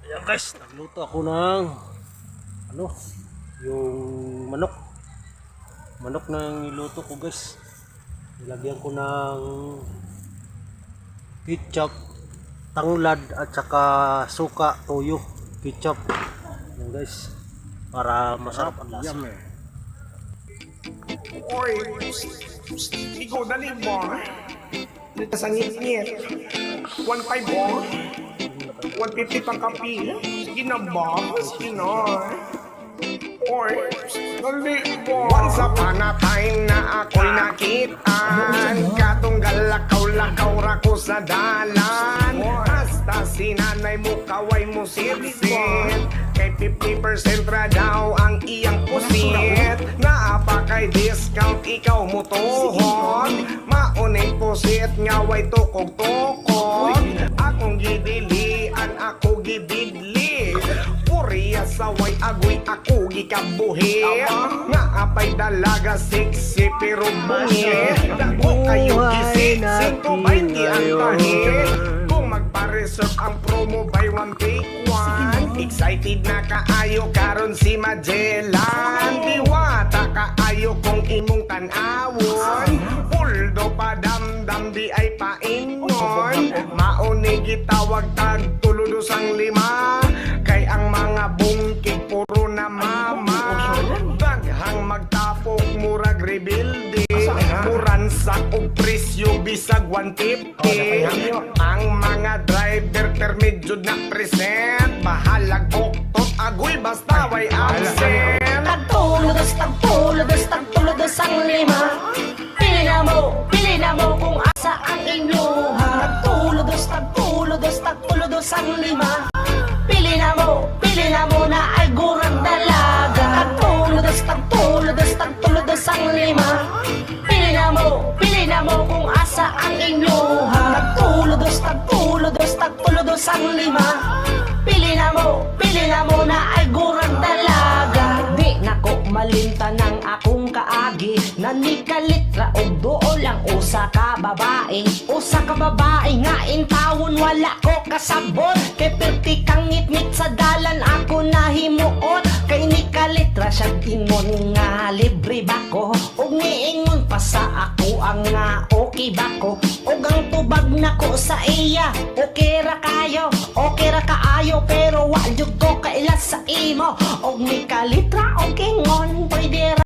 Ayan guys, nagluto ako ng yung manok. Manok na niluto ko guys. Nilagyan ko ng ketchup, tanglad at saka suka, toyo, ketchup. Ayan guys, para masarap ang lasa. Oy, ikaw dali mo. Dito sa ngit-ngit. 1.5 mo. 150 pang kapi. Sige na ba? Sige na. Oy, dali mo. Once upon a time na ako'y nakitaan, katunggal lakaw-lakaw rako sa dalan. Hasta sinanay mo kaway mo sipsit, kay 50% ra daw ang iyang pusit. Naapakay discount ikaw mo tuhon, maunay pusit nga way tukog-tukog. Akong gidilian, ako gibidli, puriya saway agoy ako gikabuhi. Nga apay dalaga siksi pero bungit, dako kayo isik-sik ko ba'y tiantahin. Kung magpa-reserve ang promo buy one take one, excited na kaayo karon si Magellan. Diwata kaayo kung imong tanawon, puldo pa damdam di ay painon. Mauni gitawag tag tuludos ang lima, kay ang mga bungkig puro na mama. Daghang magtapok murag rebuildi, muransak og presyo bisag 150. Ang mga driver termedyo na present, bahalag oktot agoy basta way absent. Tagtuludos, tagtuludos, tagtuludos ang lima. Pili na mo kung asa ang inyuha. Tagtuludos, tagtuludos, tagtuludos ang lima. Pili na mo na ay gurang dalaga. Tagtuludos, tagtuludos, tagtuludos ang lima. Pili na mo kung asa ang inyuha. Tagtuludos, tagtuludos, tagtuludos ang lima. Pili na mo na ay gurang dalaga. Di nako malinta ng akong kaagi, nanikalitra og duo lang usa ka babae. Usa ka babae nga intawon wala ko kasabot, kay perti kang ngit-ngit sa dalan ako nahimuot. Kay nikalitra siya ingon nga libre bako, ug niingon pa sa ako ang nga okay bako. Ug ang tubag nako sa iya, okay ra kaayo pero wa jud ko kaila sa imo. Og nikalitra og ingon pwede ra